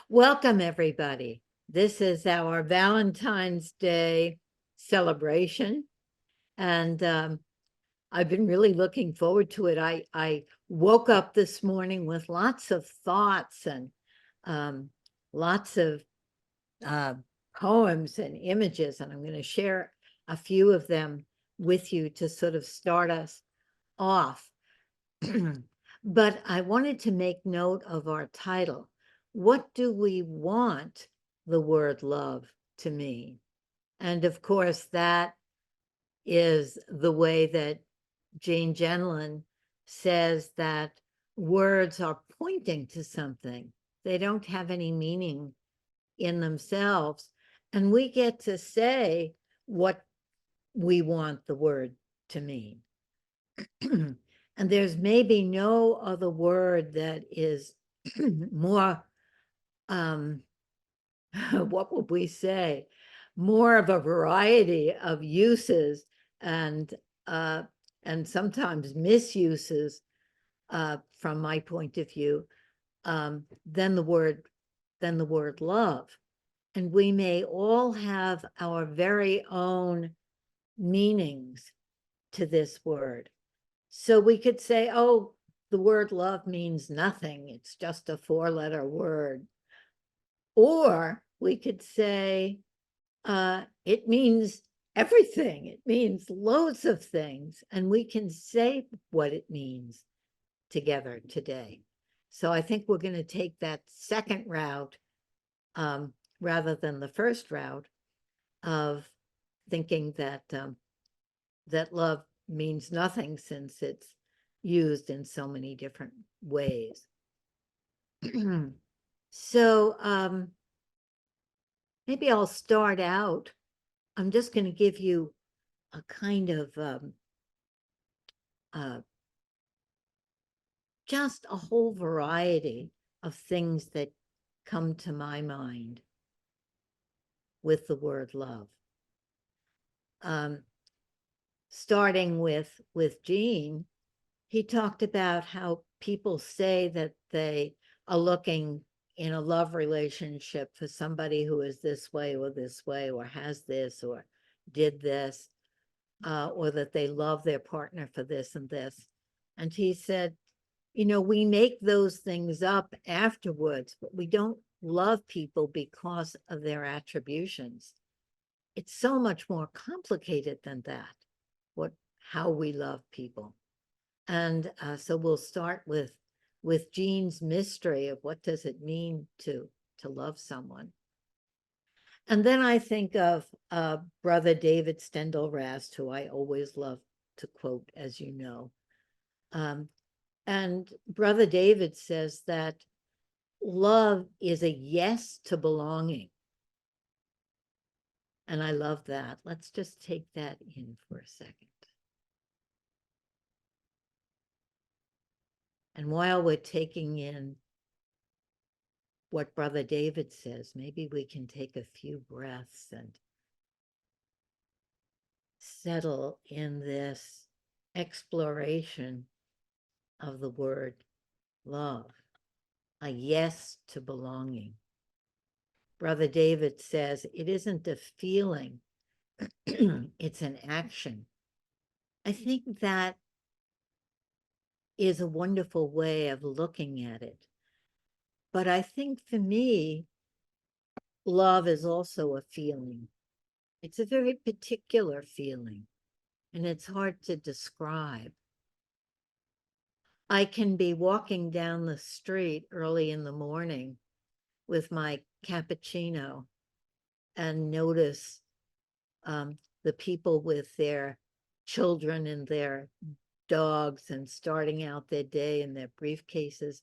Welcome, everybody. This is our Valentine's Day celebration, and I've been really looking forward to it. I woke up this morning with lots of thoughts and lots of uh, poems and images, and I'm going to share a few of them with you to sort of start us off. But I wanted to make note of our title. What do we want the word love to mean? And of course, that is the way that Jane Genlin says that words are pointing to something. They don't have any meaning in themselves. And we get to say what we want the word to mean. And there's maybe no other word that is more, what would we say? More of a variety of uses and sometimes misuses, from my point of view, than the word love. And we may all have our very own meanings to this word. So we could say, oh, the word love means nothing. It's just a 4-letter word. Or we could say, it means everything. It means loads of things. And we can say what it means together today. So I think we're going to take that second route rather than the first route of thinking that that love means nothing since it's used in so many different ways. So maybe I'll start out. I'm just going to give you a kind of just a whole variety of things that come to my mind with the word love. Starting with Gene, he talked about how people say that they are looking in a love relationship for somebody who is this way, or has this, or did this, or that they love their partner for this and this. And he said, we make those things up afterwards, but we don't love people because of their attributions. It's so much more complicated than that, how we love people. And so we'll start with Jean's mystery of what does it mean to love someone. And then I think of Brother David Steindl-Rast, who I always love to quote, as you know. And Brother David says that love is a yes to belonging. And I love that. Let's just take that in for a second. And while we're taking in what Brother David says, maybe we can take a few breaths and settle in this exploration of the word love, a yes to belonging. Brother David says it isn't a feeling, it's an action. I think that is a wonderful way of looking at it. But I think for me, love is also a feeling. It's a very particular feeling, and it's hard to describe. I can be walking down the street early in the morning with my cappuccino and notice the people with their children and their dogs and starting out their day in their briefcases,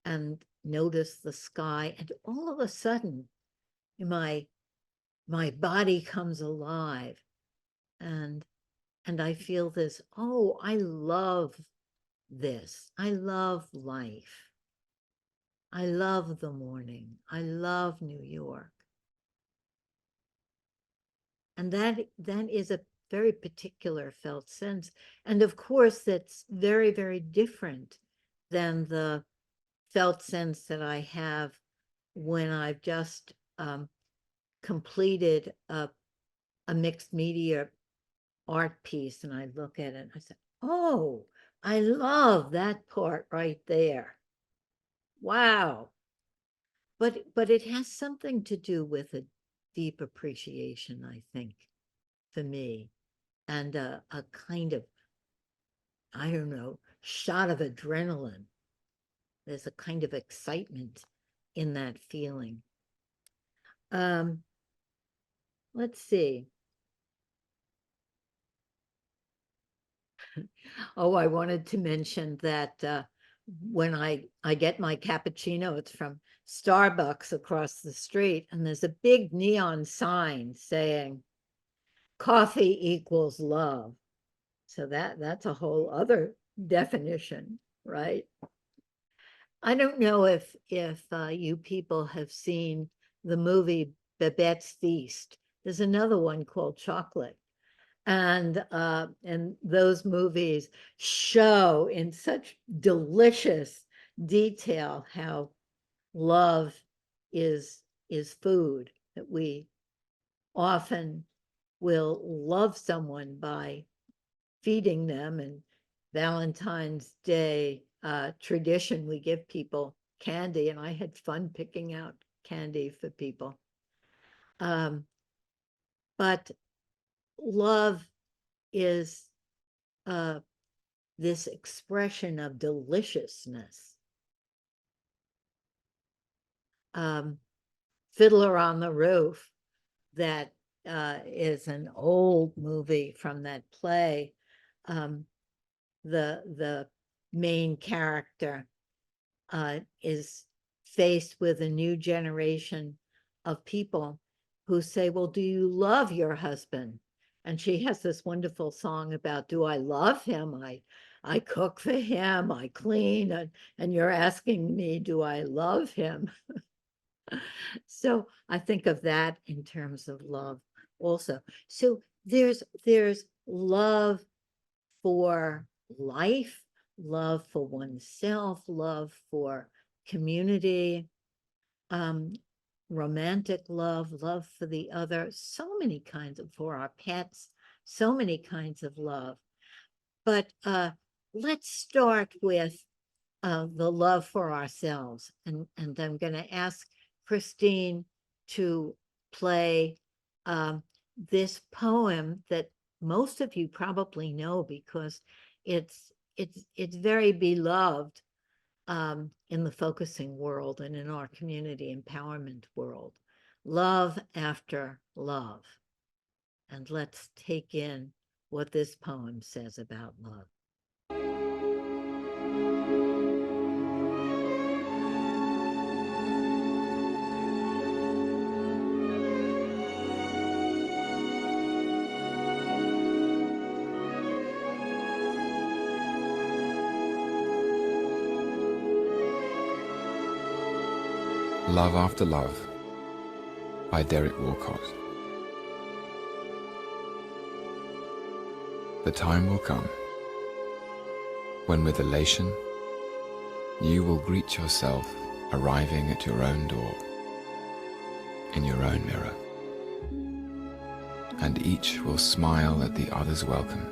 and notice the sky, and all of a sudden my body comes alive, and I feel this, oh, I love this. I love life. I love the morning. I love New York. And that is a very particular felt sense. And of course, that's very, very different than the felt sense that I have when I've just completed a mixed media art piece and I look at it and I say, oh, I love that part right there. Wow. But it has something to do with a deep appreciation, I think, for me, and a kind of, I don't know, shot of adrenaline. There's a kind of excitement in that feeling. Let's see. Oh, I wanted to mention that when I get my cappuccino, it's from Starbucks across the street, and there's a big neon sign saying coffee equals love. So that's a whole other definition, right? I don't know if you people have seen the movie Babette's Feast. There's another one called Chocolate. And those movies show in such delicious detail how love is food, that we often will love someone by feeding them. And Valentine's Day tradition, we give people candy, and I had fun picking out candy for people. But love is this expression of deliciousness. Fiddler on the Roof, that is an old movie from that play. The main character is faced with a new generation of people who say, well, do you love your husband? And she has this wonderful song about, do I love him? I cook for him, I clean, and you're asking me, do I love him? So I think of that in terms of love also. So there's love for life, love for oneself, love for community, romantic love, love for the other, so many kinds of, for our pets, so many kinds of love. But let's start with the love for ourselves. And I'm going to ask Christine to play this poem that most of you probably know, because it's very beloved in the focusing world and in our community empowerment world. Love after love. And let's take in what this poem says about love. Love After Love by Derek Walcott. The time will come when with elation you will greet yourself arriving at your own door, in your own mirror, and each will smile at the other's welcome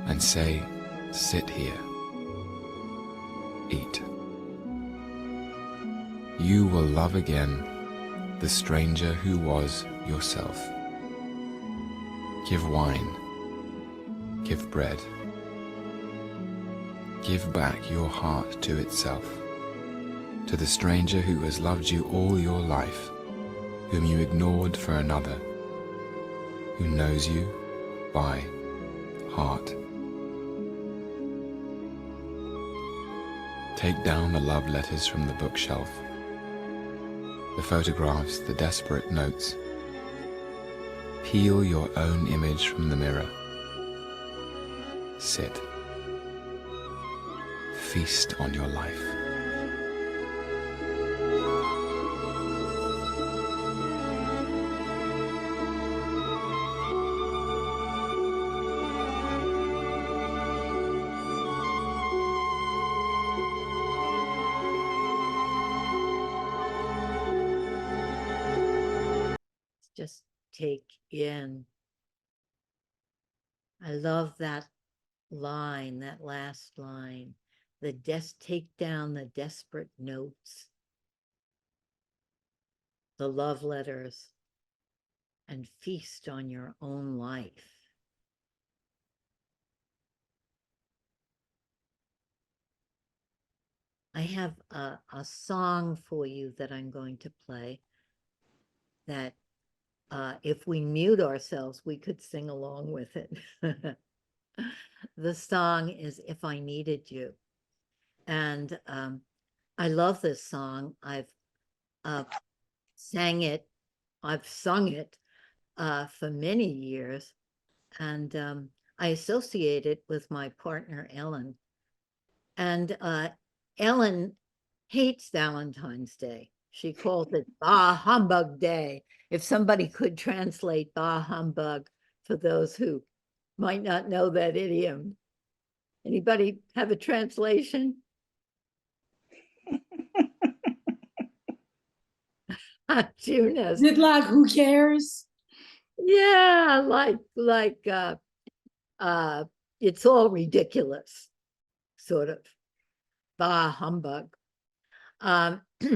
and say, sit here, eat. You will love again the stranger who was yourself. Give wine, give bread. Give back your heart to itself, to the stranger who has loved you all your life, whom you ignored for another, who knows you by heart. Take down the love letters from the bookshelf, the photographs, the desperate notes. Peel your own image from the mirror. Sit. Feast on your life. just take in. I love that line, that last line. Take down the desperate notes, the love letters, and feast on your own life. I have a song for you that I'm going to play that if we mute ourselves, we could sing along with it. The song is If I Needed You. And I love this song. I've sung it for many years. And I associate it with my partner, Ellen. And Ellen hates Valentine's Day. She calls it Bah Humbug Day. If somebody could translate Bah Humbug for those who might not know that idiom. Anybody have a translation? June has. Is it like, who cares? Yeah, it's all ridiculous, sort of. Bah humbug. And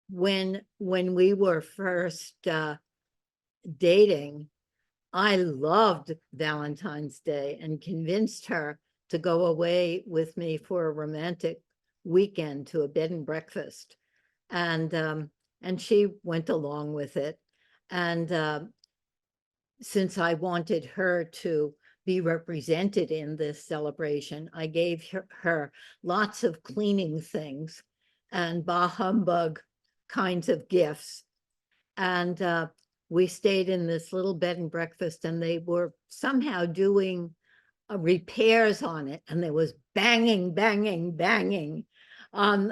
when we were first dating, I loved Valentine's Day and convinced her to go away with me for a romantic weekend to a bed and breakfast. And she went along with it. And since I wanted her to be represented in this celebration, I gave her lots of cleaning things and bah humbug kinds of gifts. And we stayed in this little bed and breakfast, and they were somehow doing repairs on it, and there was banging, banging, banging on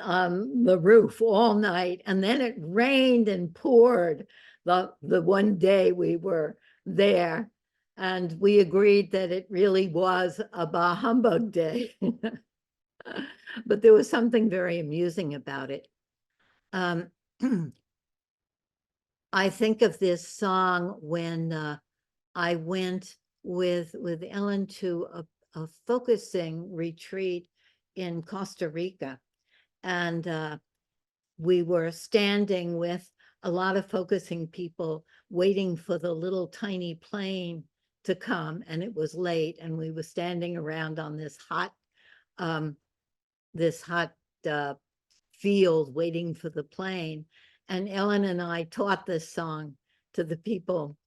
the roof all night. And then it rained and poured the one day we were there, and we agreed that it really was a bah humbug day. But there was something very amusing about it. I think of this song when I went with Ellen to a focusing retreat in Costa Rica. And we were standing with a lot of focusing people waiting for the little tiny plane to come, and it was late, and we were standing around on this hot field waiting for the plane. And Ellen and I taught this song to the people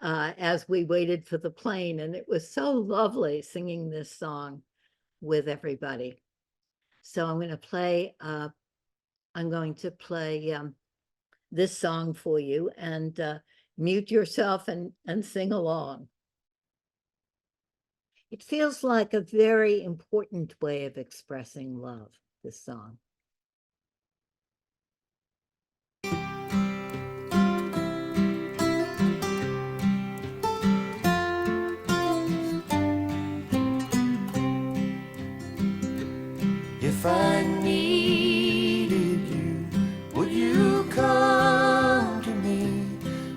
as we waited for the plane. And it was so lovely singing this song with everybody. So I'm going to play this song for you, and mute yourself and sing along. It feels like a very important way of expressing love, this song. If I needed you, would you come to me?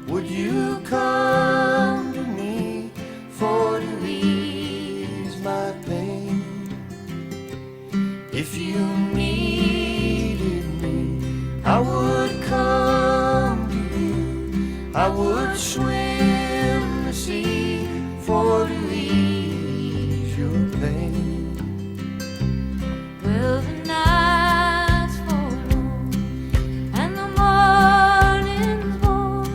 Would you come to me for to ease my pain? If you needed me, I would come to you. I would swim the sea for to ease your pain. Well, the night's for long, and the morning's born,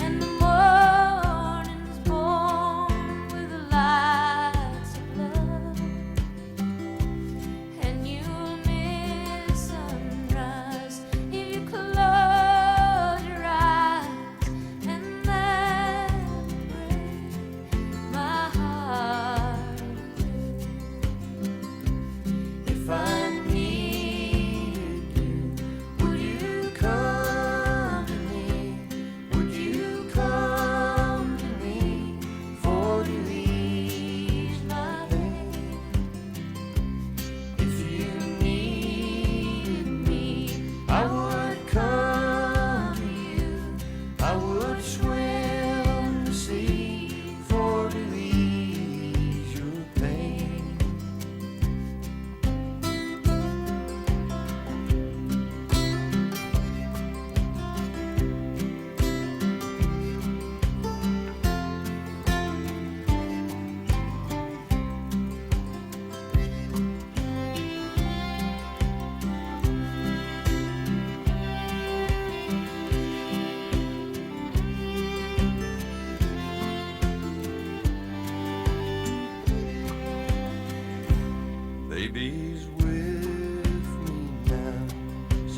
and the morning's born with the lights of love, and you'll miss sunrise if you close your eyes, and that rain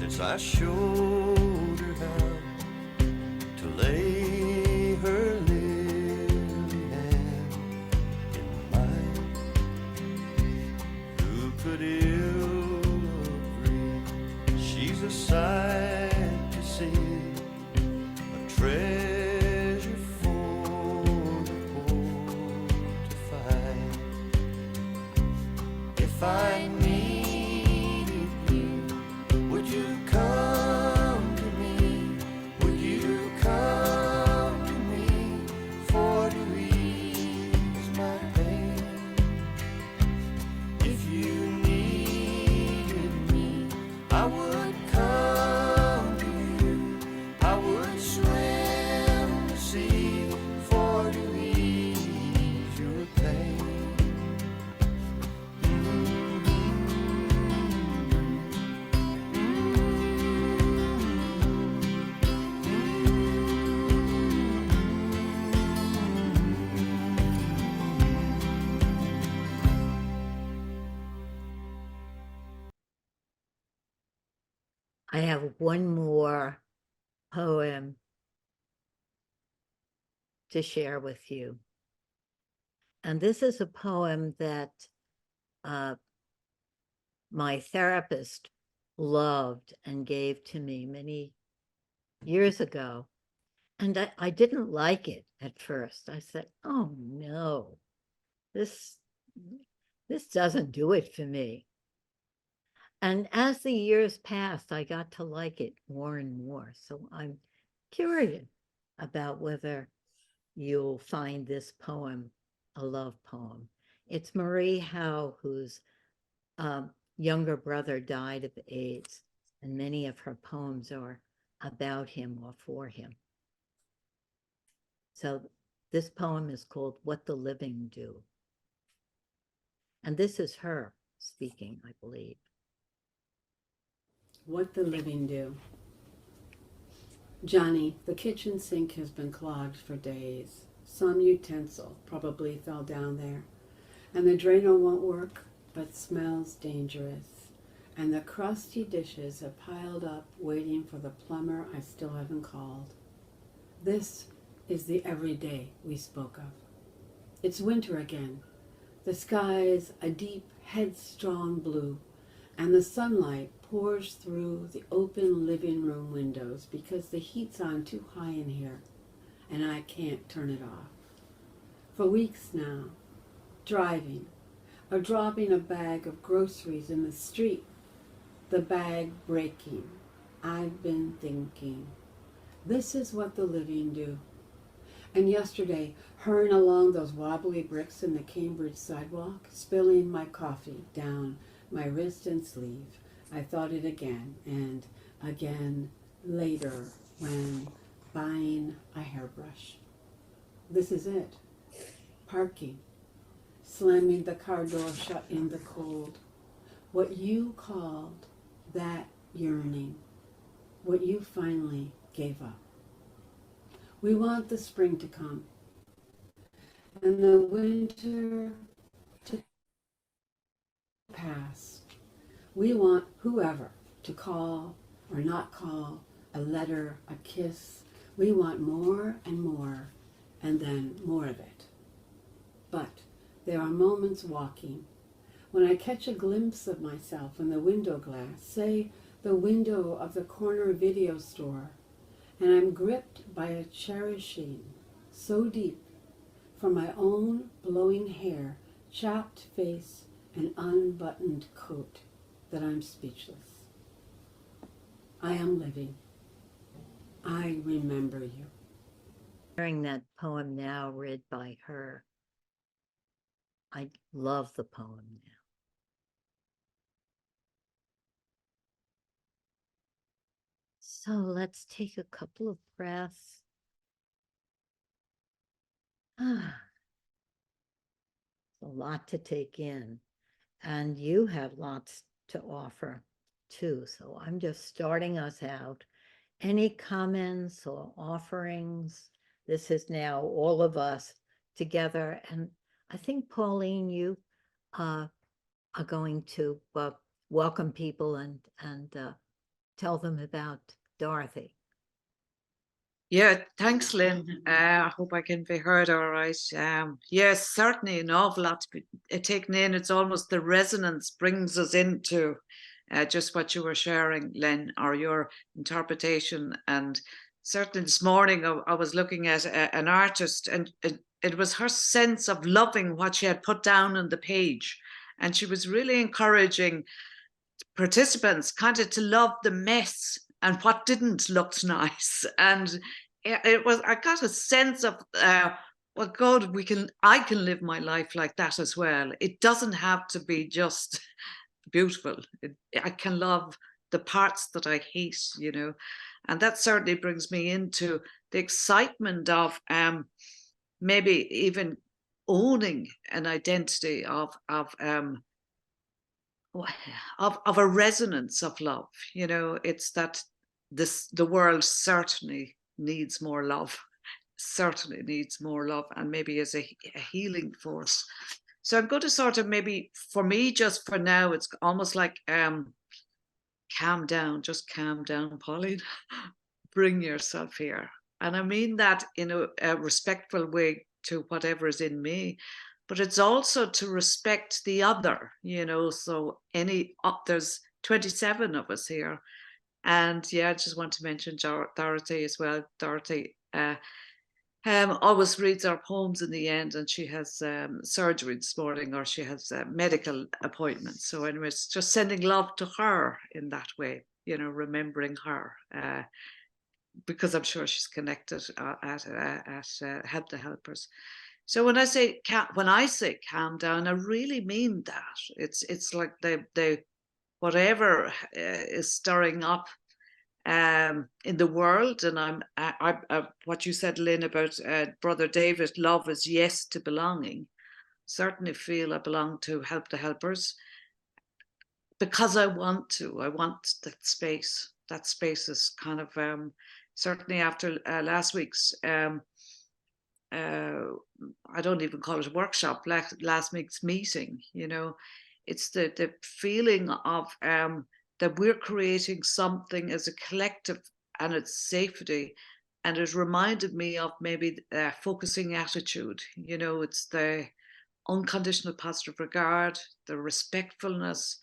since I showed her how to lay her lily hand in mine. Who could ill agree? She's a sight to see, a treasure for the poor to find. If I needed you, would you come to me? Would you come to me for to ease my pain? If you needed me, I would come to you. I would swim the sea for to ease your pain. I have one more poem to share with you. And this is a poem that my therapist loved and gave to me many years ago. And I didn't like it at first. I said, oh no, this doesn't do it for me. And as the years passed, I got to like it more and more. So I'm curious about whether you'll find this poem a love poem. It's Marie Howe, whose younger brother died of AIDS, and many of her poems are about him or for him. So this poem is called What the Living Do. And this is her speaking, I believe. What the living do. Johnny, the kitchen sink has been clogged for days. Some utensil probably fell down there. And the drainer won't work, but smells dangerous. And the crusty dishes have piled up, waiting for the plumber I still haven't called. This is the everyday we spoke of. It's winter again. The sky is a deep, headstrong blue, and the sunlight pours through the open living room windows because the heat's on too high in here, and I can't turn it off. For weeks now, driving or dropping a bag of groceries in the street, the bag breaking, I've been thinking, this is what the living do. And yesterday, hurrying along those wobbly bricks in the Cambridge sidewalk, spilling my coffee down my wrist and sleeve, I thought it again and again later when buying a hairbrush. This is it. Parking. Slamming the car door shut in the cold. What you called that yearning. What you finally gave up. We want the spring to come and the winter to pass. We want whoever to call or not call, a letter, a kiss. We want more and more, and then more of it. But there are moments walking when I catch a glimpse of myself in the window glass, say the window of the corner video store, and I'm gripped by a cherishing so deep for my own blowing hair, chapped face, and unbuttoned coat that I'm speechless. I am living. I remember you. Hearing that poem now read by her, I love the poem now. So let's take a couple of breaths. Ah, a lot to take in, and you have lots to offer too. So I'm just starting us out. Any comments or offerings? This is now all of us together, and I think Pauline, you are going to welcome people and tell them about Dorothy. Yeah, thanks, Lynn. I hope I can be heard all right. Yes, certainly an awful lot to be taken in. It's almost the resonance brings us into just what you were sharing, Lynn, or your interpretation. And certainly this morning, I was looking at an artist, and it was her sense of loving what she had put down on the page. And she was really encouraging participants kind of to love the mess and what didn't look nice. And it was, I got a sense of well, God, I can live my life like that as well. It doesn't have to be just beautiful. I can love the parts that I hate, and that certainly brings me into the excitement of maybe even owning an identity of a resonance of love. It's that the world certainly needs more love, certainly needs more love, and maybe as a healing force. So I'm going to sort of, maybe for me, just for now, it's almost like calm down, just calm down, Pauline. Bring yourself here. And I mean that in a respectful way to whatever is in me, but it's also to respect the other, so there's 27 of us here. And yeah, I just want to mention Dorothy as well. Dorothy always reads our poems in the end, and she has surgery this morning, or she has a medical appointment. So anyways, just sending love to her in that way, remembering her. Because I'm sure she's connected at Help the Helpers. So when I say calm down, I really mean that. It's like the whatever is stirring up in the world, and I what you said, Lynn, about Brother David, love is yes to belonging. Certainly feel I belong to Help the Helpers because I want that space. That space is kind of certainly after last week's I don't even call it a workshop, last week's meeting, it's the feeling of that we're creating something as a collective, and it's safety. And it reminded me of maybe focusing attitude, it's the unconditional positive regard, the respectfulness.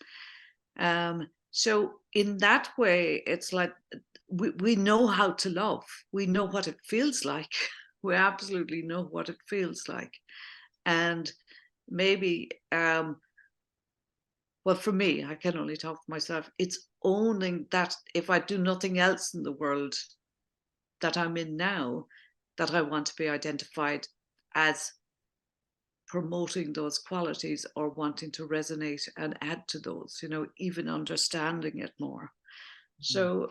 So in that way, it's like we know how to love. We know what it feels like. We absolutely know what it feels like. And maybe, well, for me, I can only talk for myself, it's owning that if I do nothing else in the world that I'm in now, that I want to be identified as promoting those qualities or wanting to resonate and add to those, even understanding it more. So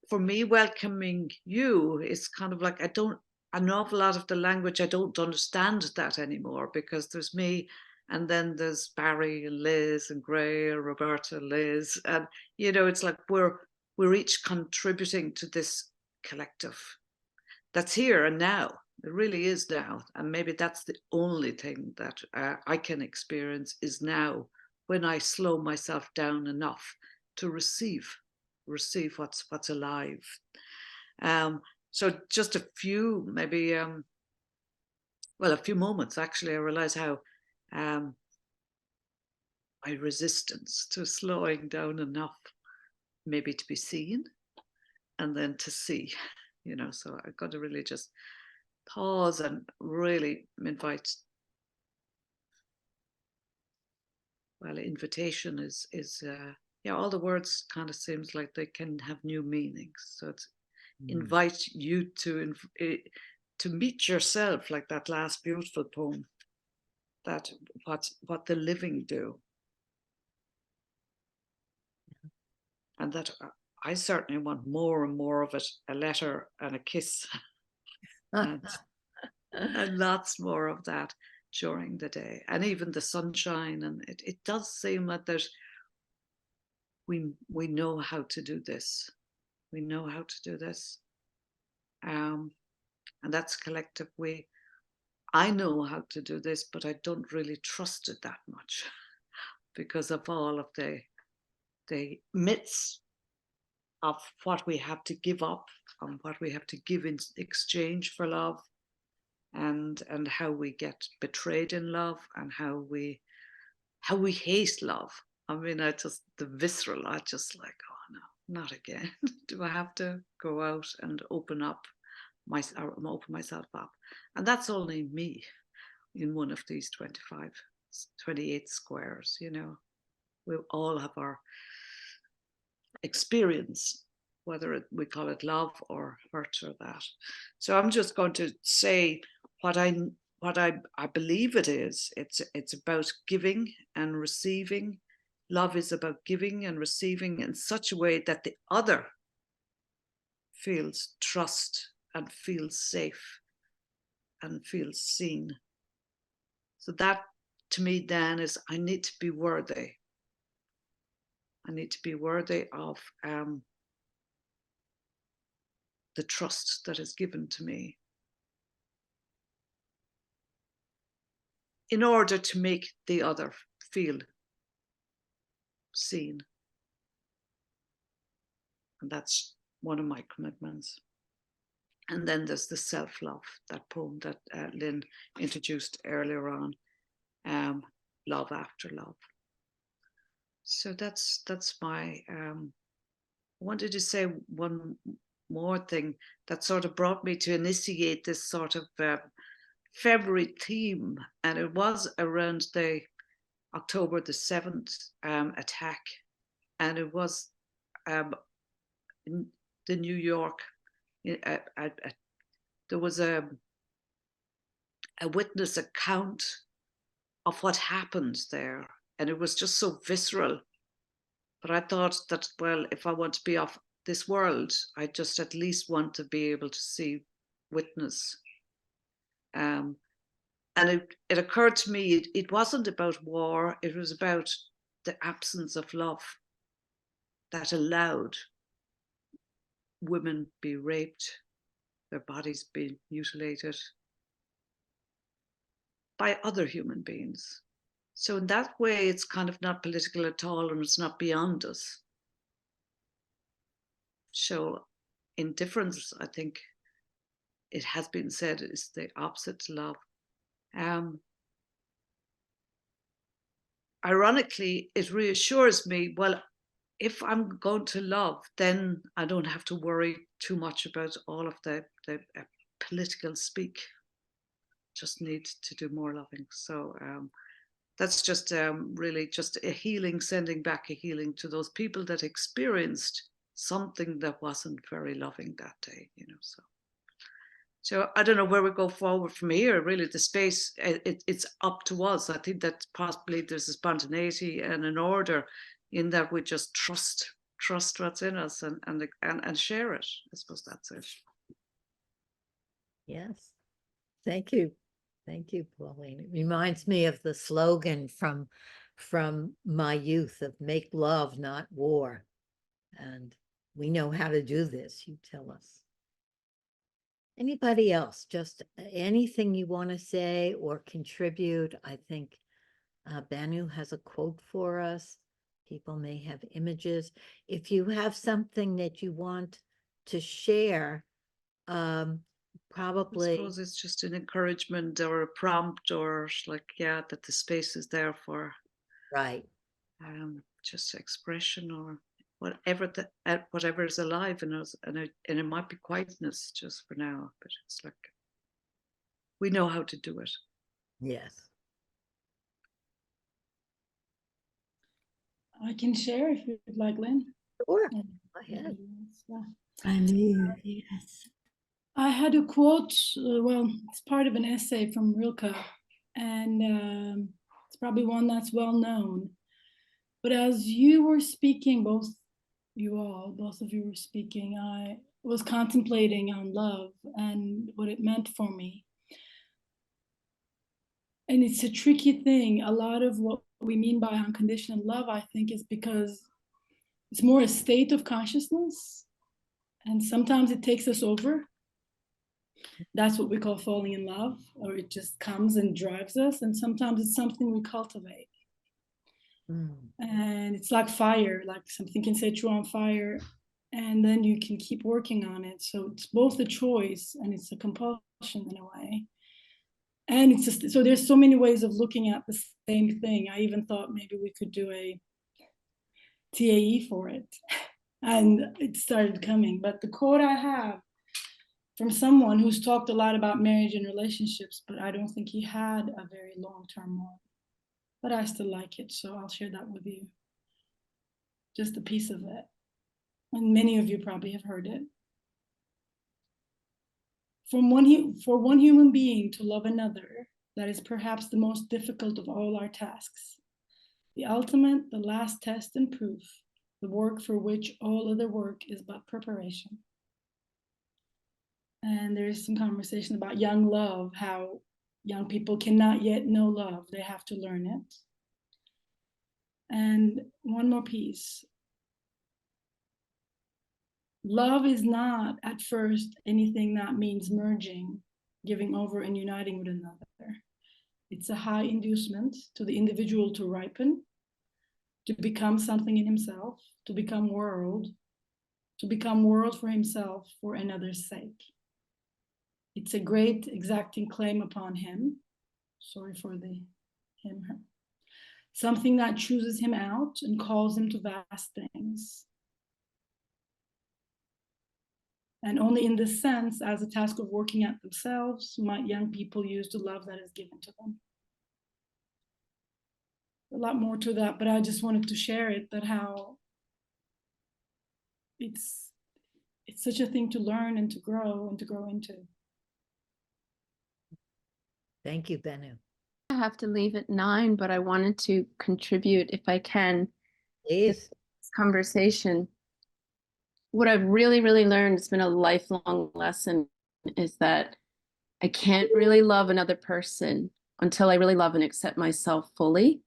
for me, welcoming you is kind of like, an awful lot of the language, I don't understand that anymore, because there's me, and then there's Barry and Liz and Gray and Roberta, Liz, and it's like we're each contributing to this collective that's here and now. It really is now, and maybe that's the only thing that I can experience is now, when I slow myself down enough to receive what's alive. So just a few, maybe, a few moments, actually, I realize how my resistance to slowing down enough, maybe to be seen and then to see, so I've got to really just pause and really invite. Well, invitation is all the words kind of seems like they can have new meanings. So it's invite you to meet yourself, like that last beautiful poem, that what the living do. And that I certainly want more and more of it, a letter and a kiss. and lots more of that during the day, and even the sunshine. And it does seem that we know how to do this. We know how to do this. And that's collective. I know how to do this, but I don't really trust it that much because of all of the myths of what we have to give up and what we have to give in exchange for love, and how we get betrayed in love, and how we hate love. I mean, the visceral, I just like, oh no, not again. Do I have to go out and open myself up? And that's only me in one of these 28 squares, you know. We all have our experience, whether we call it love or hurt or that. So I'm just going to say what I believe it is. It's about giving and receiving. Love is about giving and receiving in such a way that the other feels trust and feels safe and feels seen. So that to me then is, I need to be worthy. I need to be worthy of the trust that is given to me, in order to make the other feel seen. And that's one of my commitments. And then there's the self-love, that poem that Lynn introduced earlier on, love after love. So that's my, I wanted to say one more thing that sort of brought me to initiate this sort of February theme, and it was around the October the 7th attack, and it was in the New York. There was a witness account of what happened there, and it was just so visceral. But I thought that, well, if I want to be off this world, I just at least want to be able to see, witness. And it occurred to me, it wasn't about war, it was about the absence of love that allowed women be raped, their bodies be mutilated by other human beings. So in that way, it's kind of not political at all, and it's not beyond us. So indifference, I think it has been said, is the opposite to love. Ironically, it reassures me, well, if I'm going to love, then I don't have to worry too much about all of the political speak. Just need to do more loving. So that's just really just a healing, sending back a healing to those people that experienced something that wasn't very loving that day, you know. So I don't know where we go forward from here. Really, the space, it's up to us. I think that possibly there's a spontaneity and an order in that we just trust what's in us and share it. I suppose that's it. Yes. Thank you. Thank you, Pauline. It reminds me of the slogan from my youth of "Make love, not war." And we know how to do this. You tell us. Anybody else? Just anything you want to say or contribute? I think Banu has a quote for us. People may have images. If you have something that you want to share, probably. I suppose it's just an encouragement or a prompt, or like, yeah, that the space is there for Right. just expression or whatever is alive in us, and it might be quietness just for now, but it's like we know how to do it. Yes. I can share if you'd like, Lynn. Sure. Yeah. Go ahead. I do, yes. I had a quote, well, it's part of an essay from Rilke, and it's probably one that's well known. But as you were speaking, both of you were speaking, I was contemplating on love and what it meant for me. And it's a tricky thing. A lot of what we mean by unconditional love, I think, is because it's more a state of consciousness. And sometimes it takes us over. That's what we call falling in love, or it just comes and drives us. And sometimes it's something we cultivate. And it's like fire, like something can set you on fire. and then you can keep working on it. So it's both a choice and it's a compulsion in a way. And it's just, so there's so many ways of looking at the same thing. I even thought maybe we could do a TAE for it. And it started coming. But the quote I have from someone who's talked a lot about marriage and relationships, but I don't think he had a very long-term one. But I still like it, so I'll share that with you. Just a piece of it. And many of you probably have heard it. For one human being to love another, that is perhaps the most difficult of all our tasks. The ultimate, the last test and proof, the work for which all other work is but preparation. And there's some conversation about young love, how young people cannot yet know love, they have to learn it. And one more piece. Love is not at first anything that means merging, giving over and uniting with another. It's a high inducement to the individual to ripen, to become something in himself, to become world for himself for another's sake. It's a great exacting claim upon him. Sorry for the him, her. Something that chooses him out and calls him to vast things. And only in this sense, as a task of working at themselves, might young people use the love that is given to them. A lot more to that, but I just wanted to share it, that how it's such a thing to learn and to grow into. Thank you, Benu. I have to leave at 9, but I wanted to contribute, if I can, to Please. this conversation. What I've really, really learned, it's been a lifelong lesson, is that I can't really love another person until I really love and accept myself fully.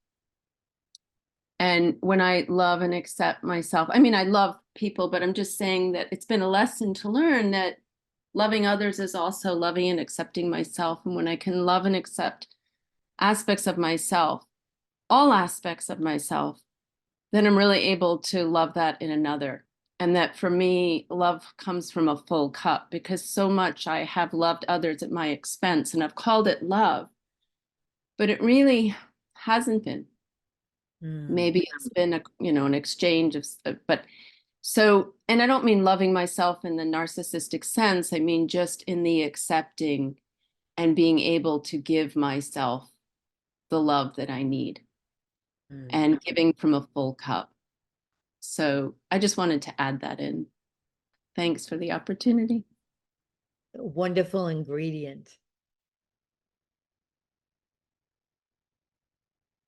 And when I love and accept myself, I mean, I love people, but I'm just saying that it's been a lesson to learn that loving others is also loving and accepting myself. And when I can love and accept aspects of myself, all aspects of myself, then I'm really able to love that in another. And that for me, love comes from a full cup, because so much I have loved others at my expense, and I've called it love, but it really hasn't been. Maybe it's been an exchange of, but so, and I don't mean loving myself in the narcissistic sense. I mean, just in the accepting and being able to give myself the love that I need and giving from a full cup. So I just wanted to add that in. Thanks for the opportunity. A wonderful ingredient.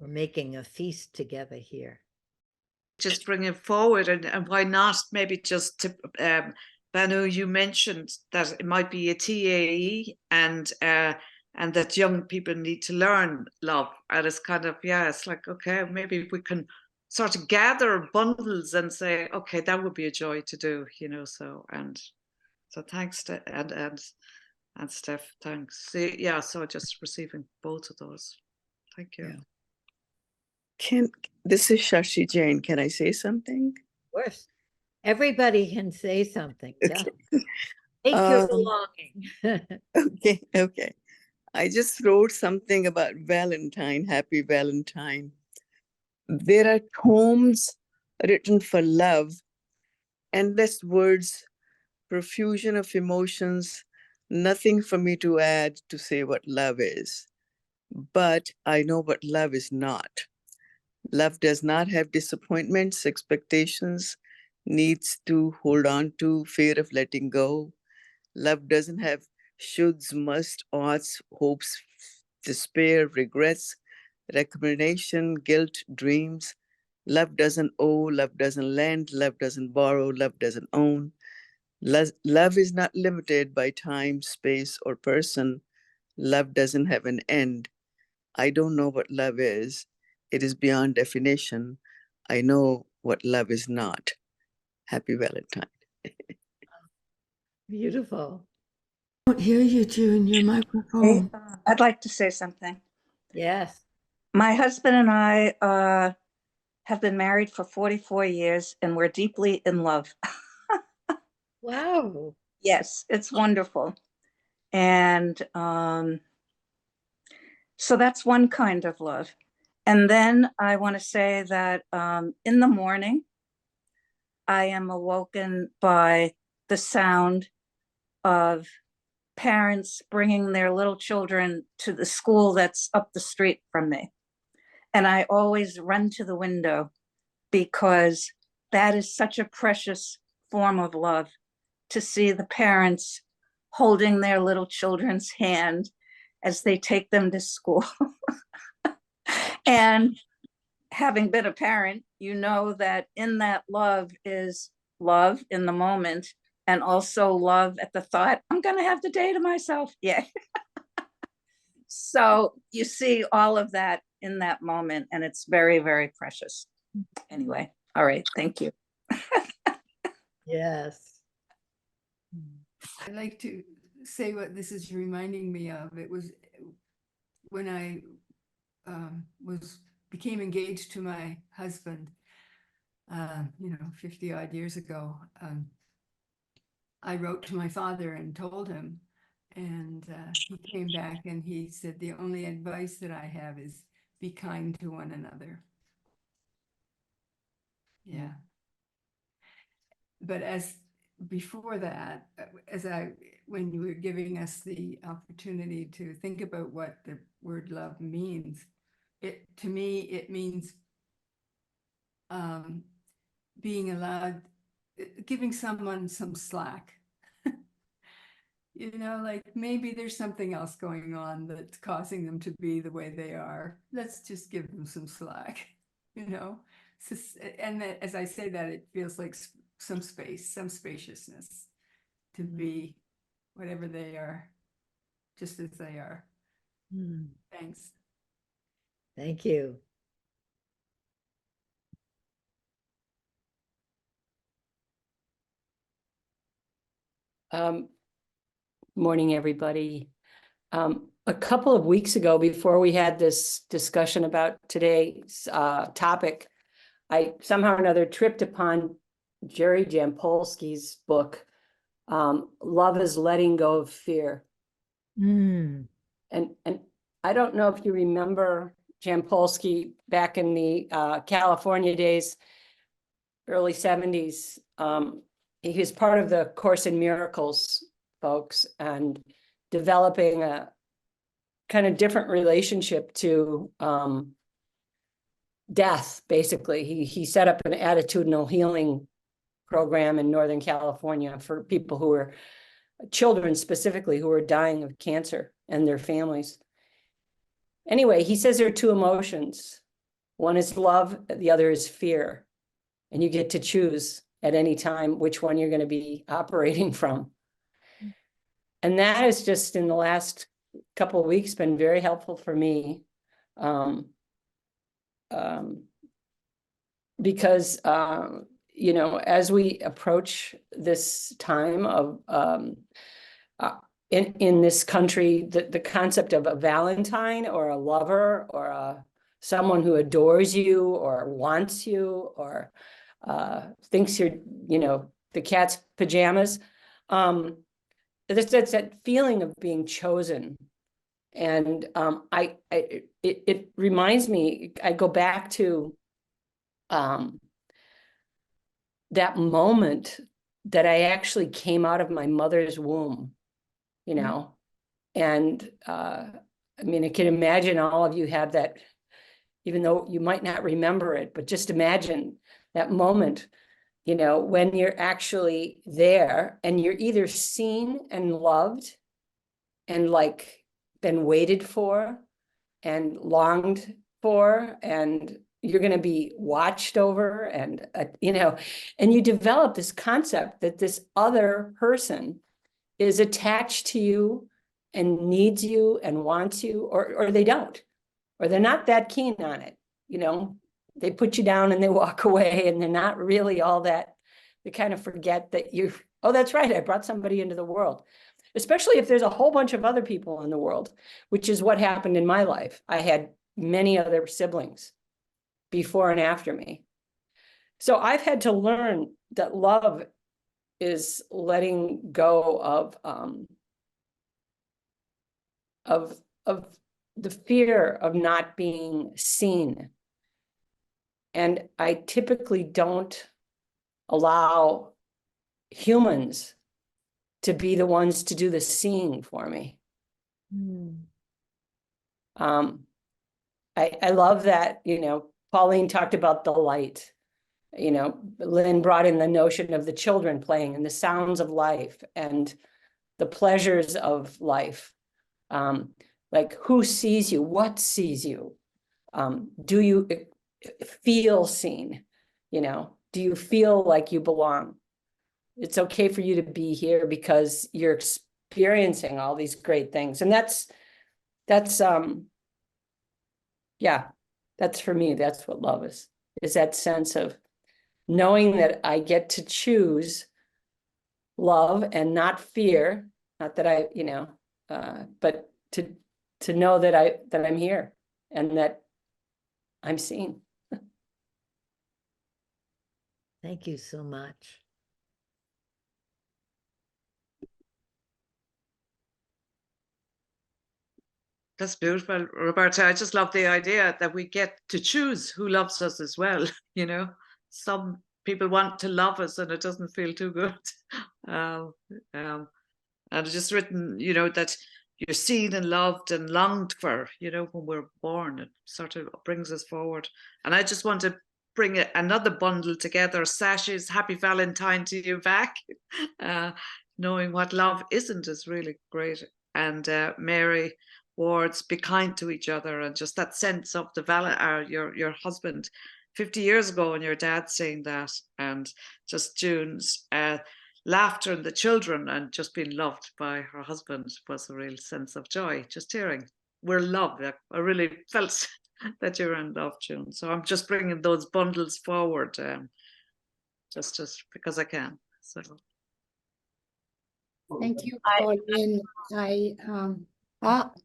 We're making a feast together here. Just bring it forward, and why not maybe just to Banu, you mentioned that it might be a TAE, and that young people need to learn love, and it's kind of, yeah, it's like, okay, maybe we can sort of gather bundles and say, okay, that would be a joy to do, so thanks to, and Steph, thanks. So just receiving both of those. Thank you. Yeah. This is Shashi Jain. Can I say something? Of course. Everybody can say something. Yeah. Okay. Take your belonging. Okay. I just wrote something about Valentine, Happy Valentine. There are poems written for love, endless words, profusion of emotions, nothing for me to add to say what love is. But I know what love is not. Love does not have disappointments, expectations, needs to hold on to, fear of letting go. Love doesn't have shoulds, must, oughts, hopes, despair, regrets, recrimination, guilt, dreams. Love doesn't owe, love doesn't lend, love doesn't borrow, love doesn't own. Love is not limited by time, space, or person. Love doesn't have an end. I don't know what love is. It is beyond definition. I know what love is not. Happy Valentine. Beautiful. I don't hear you, June. Your microphone. I'd like to say something. Yes. My husband and I have been married for 44 years, and we're deeply in love. Wow. Yes, it's wonderful. And so that's one kind of love. And then I want to say that in the morning, I am awoken by the sound of parents bringing their little children to the school that's up the street from me. And I always run to the window because that is such a precious form of love, to see the parents holding their little children's hand as they take them to school. And having been a parent, you know that in that love is love in the moment, and also love at the thought, I'm going to have the day to myself. Yeah. So you see all of that in that moment, and it's very, very precious. Anyway, all right. Thank you. Yes. I'd like to say what this is reminding me of. It was when I became engaged to my husband, 50 odd years ago. I wrote to my father and told him, and he came back and he said, the only advice that I have is be kind to one another. Yeah. But before that, when you were giving us the opportunity to think about what the word love means, to me, it means being allowed, giving someone some slack. Like maybe there's something else going on that's causing them to be the way they are. Let's just give them some slack, and as I say that, it feels like some space, some spaciousness to be whatever they are, just as they are. Thanks. Thank you. Morning, everybody. A couple of weeks ago, before we had this discussion about today's topic, I somehow or another tripped upon Jerry Jampolsky's book, Love is Letting Go of Fear. And I don't know if you remember Jampolsky back in the California days, early 70s. He was part of the Course in Miracles folks, and developing a kind of different relationship to death. Basically, he set up an attitudinal healing program in Northern California for people who were children, specifically, who were dying of cancer, and their families. Anyway, he says there are two emotions. One is love, the other is fear. And you get to choose at any time which one you're going to be operating from. And that has just, in the last couple of weeks, been very helpful for me. Because, as we approach this time of, in this country, the concept of a Valentine or a lover or someone who adores you or wants you or thinks you're, the cat's pajamas. That's that feeling of being chosen. And it reminds me, I go back to that moment that I actually came out of my mother's womb, and I can imagine all of you have that, even though you might not remember it, but just imagine that moment, when you're actually there and you're either seen and loved and been waited for and longed for, and you're going to be watched over, and and you develop this concept that this other person is attached to you and needs you and wants you, or they don't, or they're not that keen on it. They put you down and they walk away, and they're not really all that. They kind of forget that oh, that's right, I brought somebody into the world. Especially if there's a whole bunch of other people in the world, which is what happened in my life. I had many other siblings before and after me. So I've had to learn that love is letting go of the fear of not being seen. And I typically don't allow humans to be the ones to do the seeing for me. I love that, you know, Pauline talked about the light. You know, Lynn brought in the notion of the children playing and the sounds of life and the pleasures of life. Like who sees you? What sees you? Do you feel seen? You know, do you feel like you belong? It's okay for you to be here because you're experiencing all these great things. And that's yeah, that's for me, that's what love is that sense of knowing that I get to choose love and not fear. Not that I, you know, but to know that I'm here and that I'm seen. Thank you so much. That's beautiful, Roberta. I just love the idea that we get to choose who loves us as well. You know, some people want to love us and it doesn't feel too good. And it's just written, you know, that you're seen and loved and longed for, you know, when we're born. It sort of brings us forward. And I just want to bring another bundle together. Sashes, happy Valentine to you back. Knowing what love isn't is really great. And Mary Ward's, be kind to each other, and just that sense of the your husband 50 years ago and your dad saying that, and just June's laughter and the children and just being loved by her husband was a real sense of joy. Just hearing we're loved. I really felt that you're in love, June. So I'm just bringing those bundles forward, just because I can. So thank you, Pauline.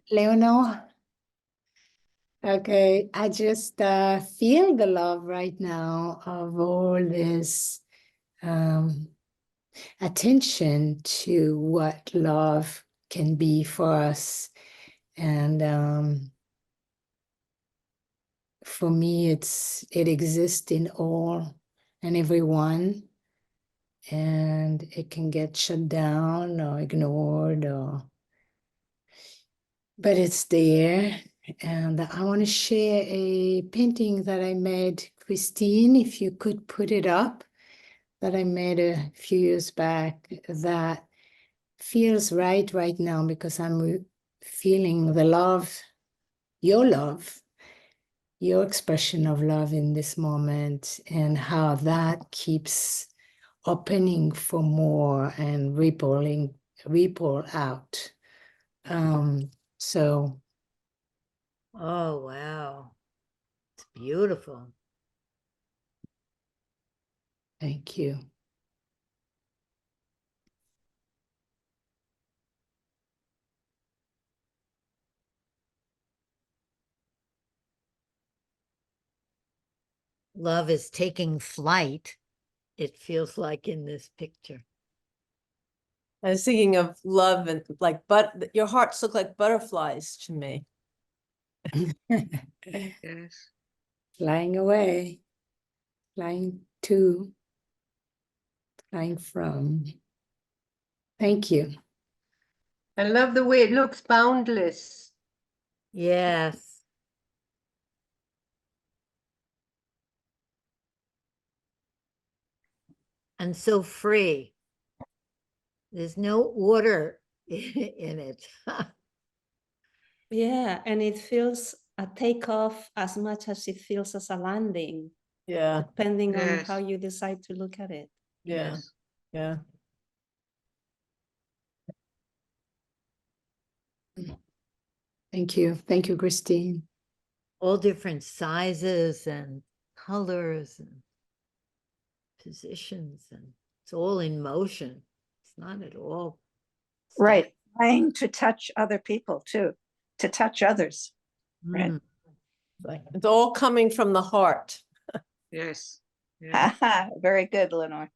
Leonor. Okay, I just feel the love right now of all this attention to what love can be for us. And for me, it exists in all and everyone, and it can get shut down or ignored, but it's there. And I want to share a painting that I made, Christine, if you could put it up, that I made a few years back, that feels right now, because I'm feeling the love, your expression of love in this moment, and how that keeps opening for more and ripple out. So. Oh, wow. It's beautiful. Thank you. Love is taking flight, it feels like in this picture. I was thinking of love and like, but your hearts look like butterflies to me. yes. Flying away, flying to, flying from. Thank you. I love the way it looks boundless. Yes. And so free. There's no order in it. Yeah, and it feels a takeoff as much as it feels as a landing. Yeah. Depending on Yes. how you decide to look at it. Yeah. Yes. Yeah. Thank you. Thank you, Christine. All different sizes and colors and positions, and it's all in motion. It's not at all. Right. Trying to touch other people too, to touch others. Right. Like it's all coming from the heart. Yes. Yeah. Very good, Lenore.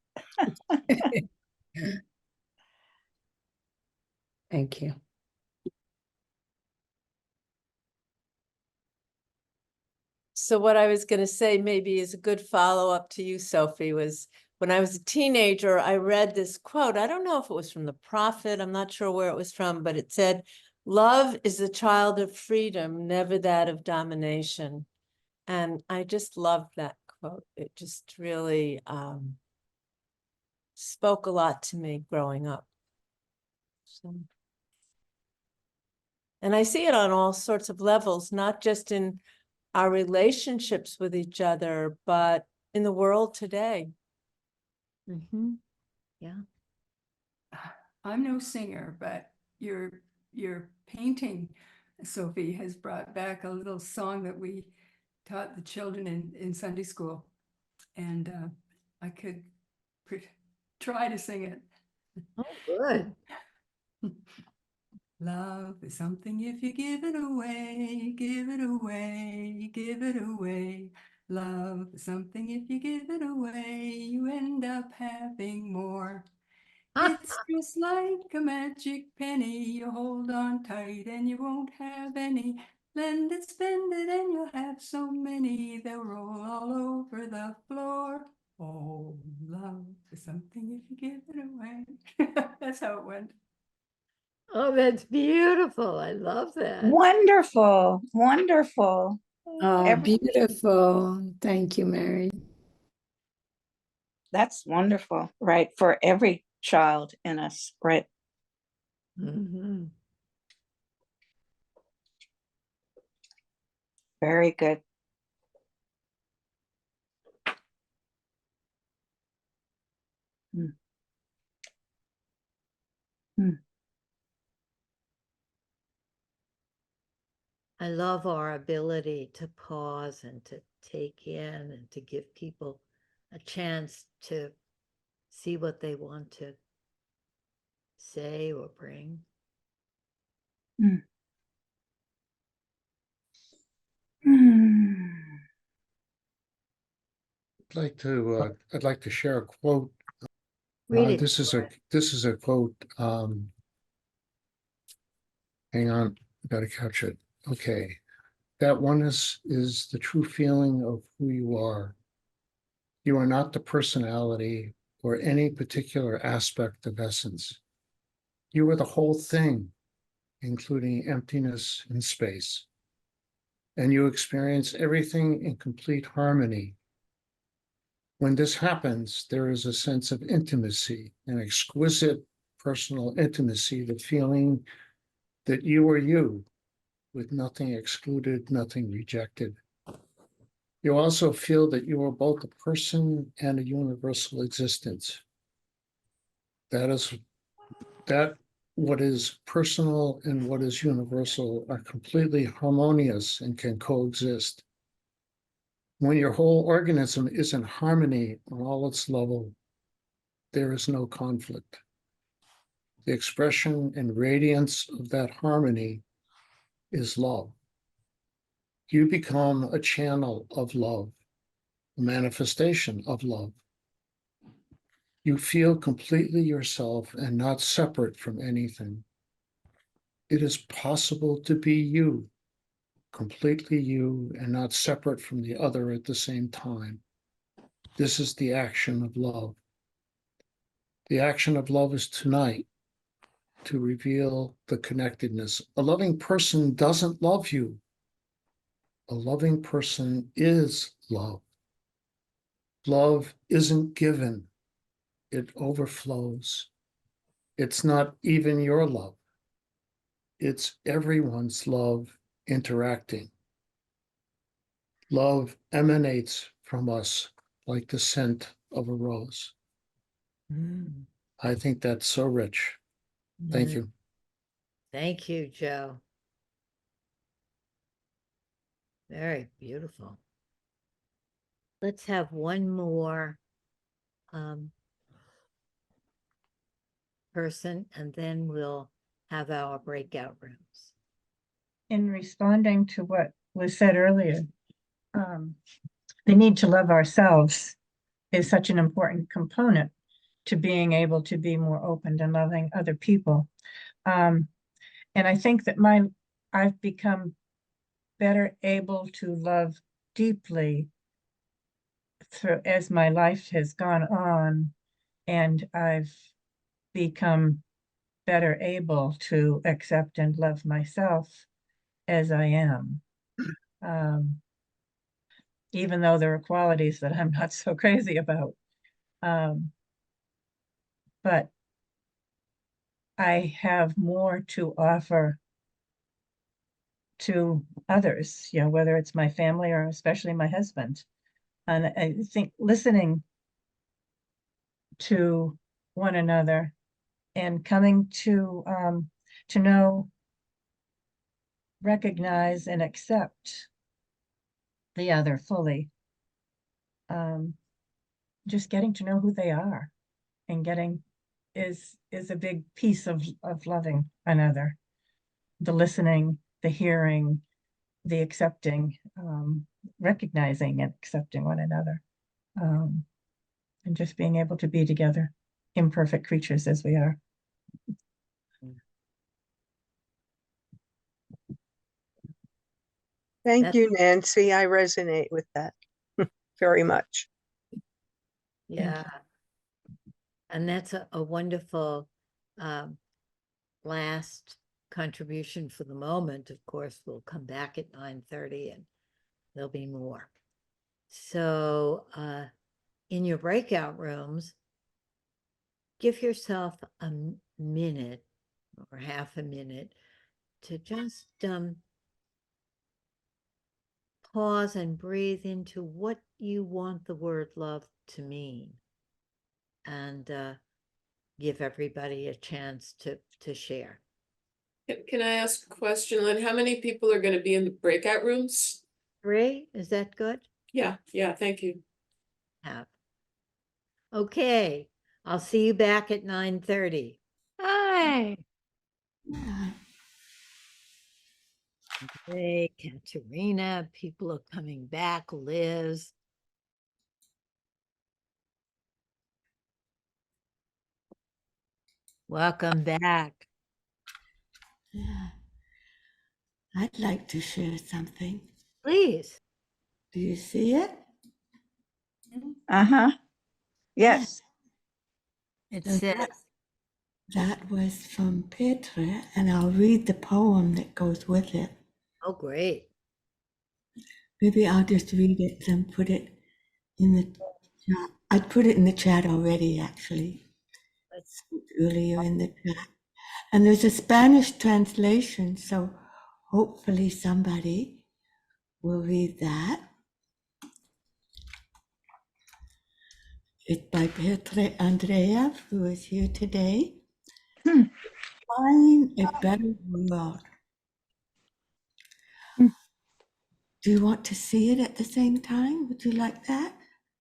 Thank you. So what I was going to say maybe is a good follow-up to you, Sophie, was when I was a teenager, I read this quote. I don't know if it was from the prophet. I'm not sure where it was from, but it said, "Love is the child of freedom, never that of domination." And I just loved that quote. It just really spoke a lot to me growing up. So, and I see it on all sorts of levels, not just in our relationships with each other, but in the world today. Mm-hmm. Yeah. I'm no singer, but your painting, Sophie, has brought back a little song that we taught the children in Sunday school, and I could try to sing it. Oh, good. Love is something if you give it away, give it away, give it away. Love is something if you give it away, you end up having more. It's just like a magic penny, you hold on tight and you won't have any. Lend it, spend it, and you'll have so many, they'll roll all over the floor. Oh, love is something if you give it away. That's how it went. Oh, that's beautiful. I love that. Wonderful, wonderful. Oh, beautiful. Thank you, Mary. That's wonderful, right? For every child in us, right? Mm-hmm. Very good. Hmm. Hmm. I love our ability to pause and to take in and to give people a chance to see what they want to say or bring. Hmm. Hmm. I'd like to share a quote. Read it. This is a quote. Hang on, gotta catch it. Okay. That oneness is the true feeling of who you are. You are not the personality or any particular aspect of essence. You are the whole thing, including emptiness and space. And you experience everything in complete harmony. When this happens, there is a sense of intimacy, an exquisite personal intimacy, the feeling that you are you, with nothing excluded, nothing rejected. You also feel that you are both a person and a universal existence. That what is personal and what is universal are completely harmonious and can coexist. When your whole organism is in harmony on all its level, there is no conflict. The expression and radiance of that harmony is love. You become a channel of love, a manifestation of love. You feel completely yourself and not separate from anything. It is possible to be you, completely you, and not separate from the other at the same time. This is the action of love. The action of love is tonight to reveal the connectedness. A loving person doesn't love you. A loving person is love. Love isn't given, it overflows. It's not even your love, it's everyone's love interacting. Love emanates from us like the scent of a rose. Mm. I think that's so rich. Thank Mm. you. Thank you, Joe. Very beautiful. Let's have one more person, and then we'll have our breakout rooms. In responding to what was said earlier, the need to love ourselves is such an important component. to being able to be more open to loving other people. And I think that I've become better able to love deeply through as my life has gone on, and I've become better able to accept and love myself as I am. Even though there are qualities that I'm not so crazy about. But I have more to offer to others, whether it's my family or especially my husband. And I think listening to one another and coming to know, recognize, and accept the other fully. Just getting to know who they are and getting is a big piece of loving another. The listening, the hearing, the accepting, recognizing and accepting one another, and just being able to be together, imperfect creatures as we are. Thank you, Nancy. I resonate with that very much. Yeah. And that's a wonderful last contribution for the moment. Of course, we'll come back at 9:30 and there'll be more. So in your breakout rooms, give yourself a minute or half a minute to just pause and breathe into what you want the word love to mean, and give everybody a chance to share. Can I ask a question, Lynn? How many people are going to be in the breakout rooms? 3, is that good? Yeah, thank you. Have. Okay, I'll see you back at 9:30. Hi. Hey, Katerina, people are coming back. Liz. Welcome back. Yeah. I'd like to share something. Please. Do you see it? Uh-huh. Yes. It So says, that was from Petra, and I'll read the poem that goes with it. oh, great. Maybe I'll just read it and put it in the chat. I put it in the chat already, actually. Earlier in the chat. And there's a Spanish translation, so hopefully somebody will read that. It's by Petra Andreev, who is here today. Find a better world. Do you want to see it at the same time? Would you like that?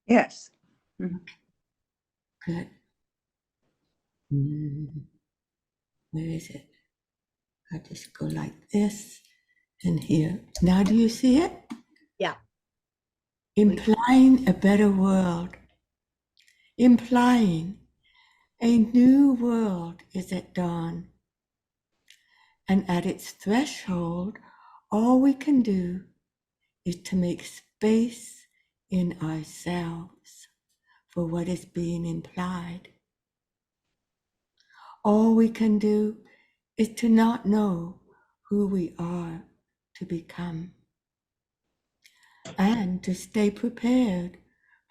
Yes. Good. Where is it? I just go like this and here. Now do you see it? Yeah. Implying a better world. Implying a new world is at dawn. And at its threshold, all we can do is to make space in ourselves for what is being implied. All we can do is to not know who we are to become, and to stay prepared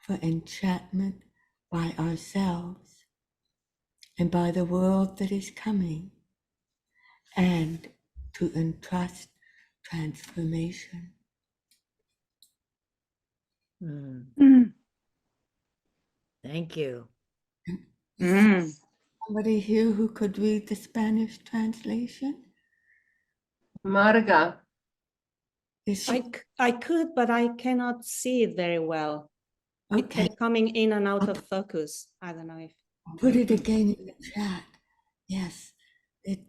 for enchantment by ourselves and by the world that is coming, and to entrust transformation. Thank you. Somebody here who could read the Spanish translation? Marga. I could, but I cannot see it very well. It Okay. kept coming in and out of focus. I don't know if. Put it again in the chat. Yes, it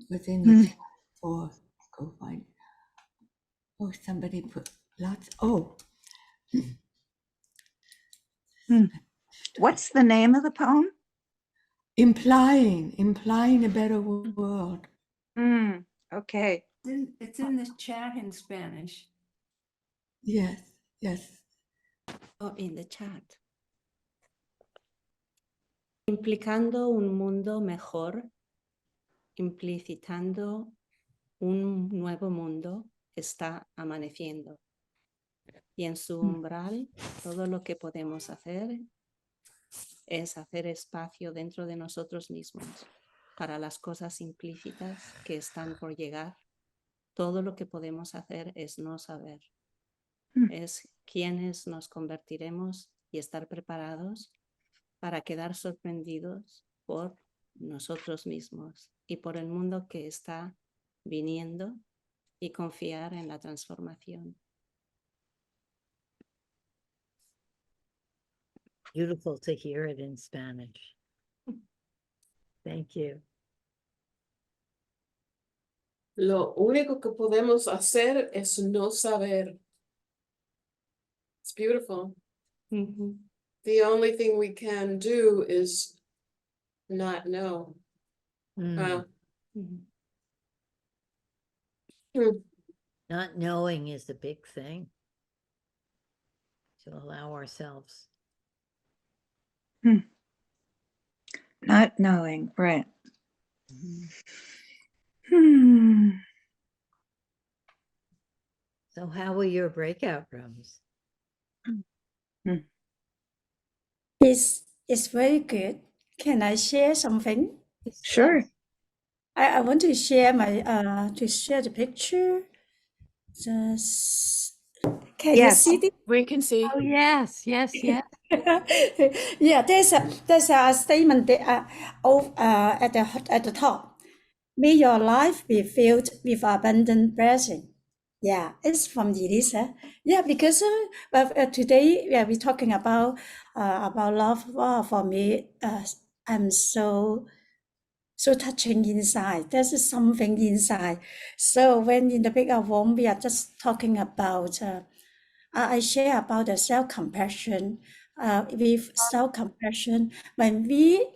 was in the chat for, go find. Oh, somebody put lots. Oh, What's the name of the poem? Implying a better world. Okay. It's in the chat in Spanish. Yes, yes. Oh, in the chat. Implicando un mundo mejor, implicitando un nuevo mundo está amaneciendo. Y en su umbral, todo lo que podemos hacer es hacer espacio dentro de nosotros mismos para las cosas implícitas que están por llegar. Todo lo que podemos hacer es no saber. Es quienes nos convertiremos y estar preparados para quedar sorprendidos por nosotros mismos y por el mundo que está viniendo y confiar en la transformación. Beautiful to hear it in Spanish. Thank you. Lo único que podemos hacer es no saber. It's beautiful. The only thing we can do is not know. Wow. Not knowing is a big thing. To allow ourselves. Not knowing, right. So how were your breakout rooms? It's very good. Can I share something? Sure. I want to share to share the picture. Can you Yes. see this? We can see. Oh yes. Yeah, there's a statement there, at the top. May your life be filled with abundant blessing. Yeah, it's from Elisa. Yeah, because today we're talking about love. Wow, for me, I'm so touching inside. There's something inside. So when in the bigger room, we are just talking about. I share about the self-compassion. With self-compassion, when we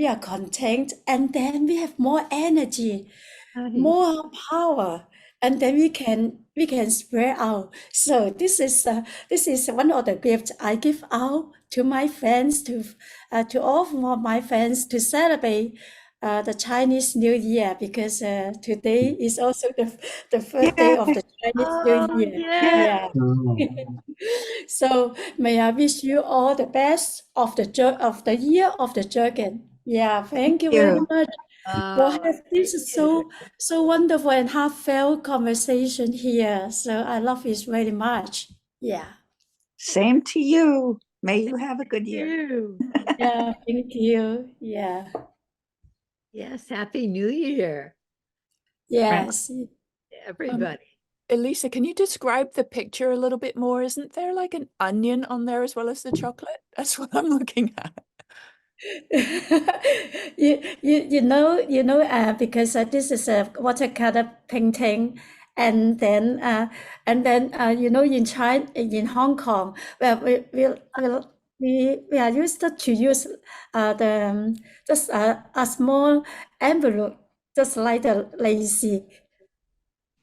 are content, and then we have more energy, more power, and then we can spread out. So this is one of the gifts I give out to my friends, to all of my friends, to celebrate the Chinese New Year, because today is also the first day of the Chinese New Year. Yeah. So may I wish you all the best of the year of the dragon. Yeah, thank you very much for having this so wonderful and heartfelt conversation here. So I love it very much. Yeah. Same to you. May you have a good year. Yeah, thank you. Yeah. Yes, Happy New Year, Yes. everybody. Elisa, can you describe the picture a little bit more? Isn't there like an onion on there as well as the chocolate? That's what I'm looking at. Because this is a watercolor painting, and then in China, in Hong Kong, where we are used to use just a small envelope, just like the lazy,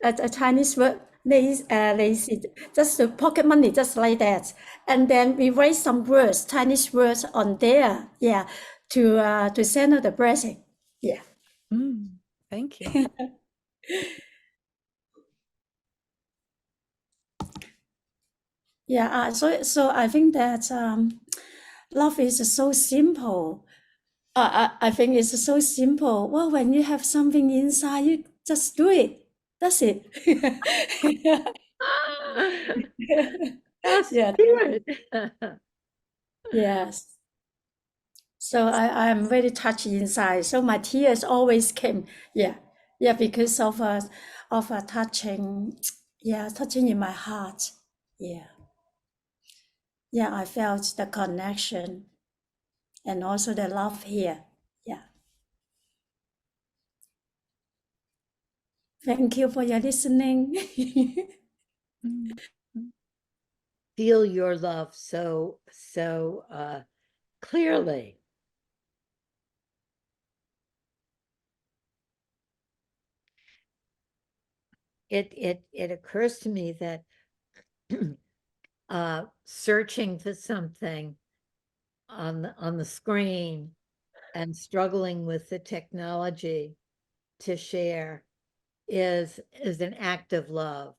a Chinese word, lazy, just the pocket money, just like that. And then we write some words, Chinese words on there, yeah, to send out the blessing. Yeah. Thank you. Yeah, so I think that love is so simple. I think it's so simple. Well, when you have something inside, you just do it. That's it. That's Yeah. spirit. Yes. So I'm very touched inside. So my tears always came. Yeah. Yeah, because of a touching, touching in my heart. Yeah. Yeah, I felt the connection and also the love here. Yeah. Thank you for your listening. feel your love so clearly. It occurs to me that searching for something on the screen and struggling with the technology to share is an act of love,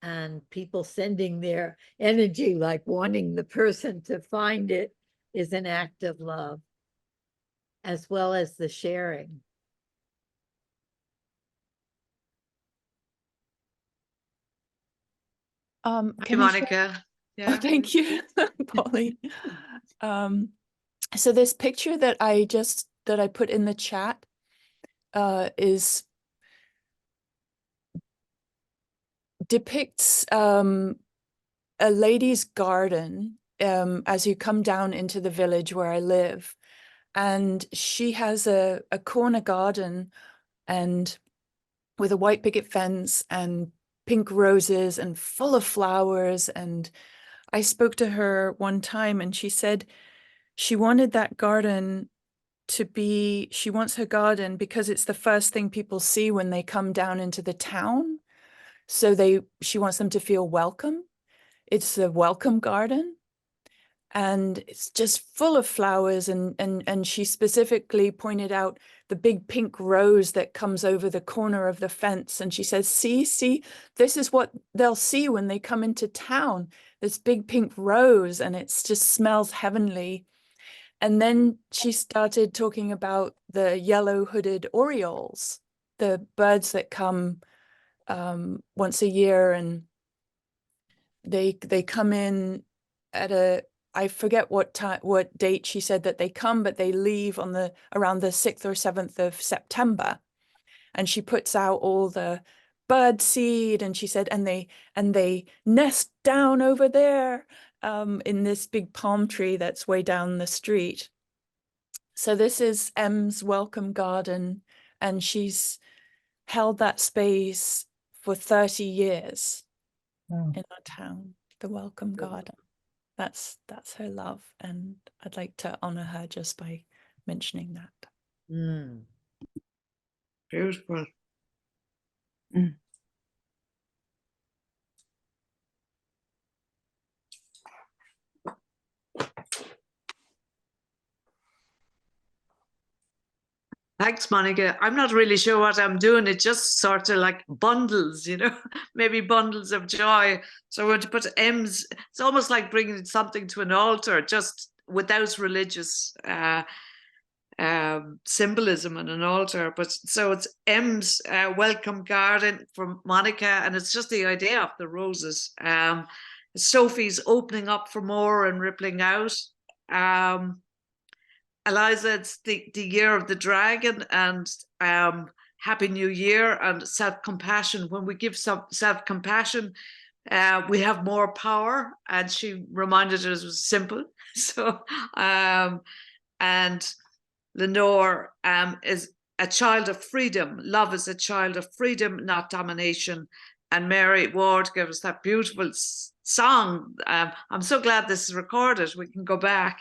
and people sending their energy, like wanting the person to find it, is an act of love, as well as the sharing. Hi, Can I share? Monica. Oh, Yeah. thank you, Polly. So this picture that I put in the chat is depicts a lady's garden as you come down into the village where I live, and she has a corner garden and with a white picket fence and pink roses and full of flowers. And I spoke to her one time and she said she wanted that garden to be, she wants her garden because it's the first thing people see when they come down into the town. So she wants them to feel welcome. It's a welcome garden. And it's just full of flowers, and she specifically pointed out the big pink rose that comes over the corner of the fence. And she says, see, this is what they'll see when they come into town, this big pink rose, and it just smells heavenly. And then she started talking about the yellow-hooded orioles, the birds that come once a year, and they come in at I forget what date she said that they come, but they leave on around the 6th or 7th of September. And she puts out all the bird seed, and she said, and they nest down over there in this big palm tree that's way down the street. So this is M's welcome garden, and she's held that space for 30 years in our town, the welcome garden. That's her love, and I'd like to honor her just by mentioning that. Beautiful. Thanks, Monica. I'm not really sure what I'm doing. It just sort of like bundles, maybe bundles of joy. So I want to put M's. It's almost like bringing something to an altar, just without religious symbolism on an altar. But so it's M's welcome garden from Monica, and it's just the idea of the roses. Sophie's opening up for more and rippling out. Eliza, it's the year of the dragon, and Happy New Year and self-compassion. When we give some self-compassion, we have more power. And she reminded us it was simple. So, and Lenore is a child of freedom. Love is a child of freedom, not domination. And Mary Ward gave us that beautiful song. I'm so glad this is recorded. We can go back.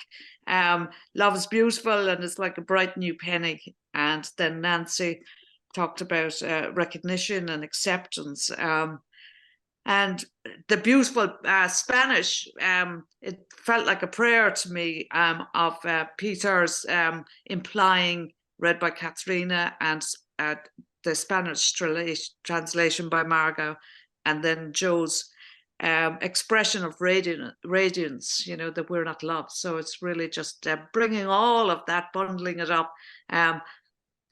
Love is beautiful, and it's like a bright new penny. And then Nancy talked about recognition and acceptance. And the beautiful Spanish, it felt like a prayer to me of Peter's implying, read by Katharina, and the Spanish translation by Margot, and then Joe's expression of radiance, that we're not loved. So it's really just bringing all of that, bundling it up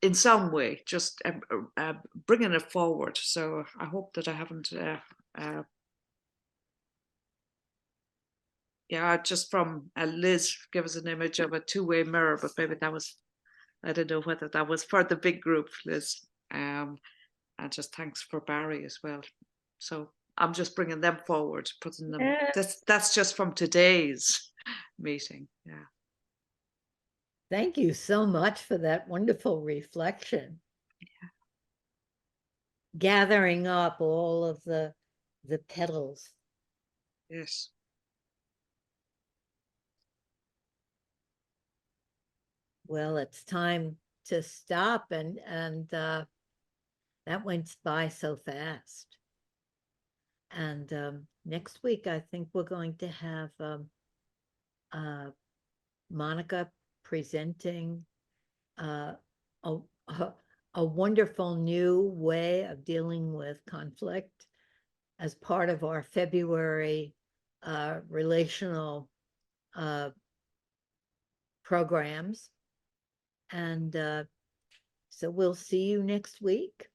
in some way, just bringing it forward. So I hope that I haven't just from Liz give us an image of a two-way mirror, but maybe that was, I don't know whether that was for the big group, Liz. And just thanks for Barry as well. So I'm just bringing them forward, putting them. That's just from today's meeting. Yeah. Thank you so much for that wonderful reflection. Yeah. Gathering up all of the petals. Yes. Well, it's time to stop, and that went by so fast. And next week, I think we're going to have Monica presenting a, a wonderful new way of dealing with conflict as part of our February relational programs. And so we'll see you next week.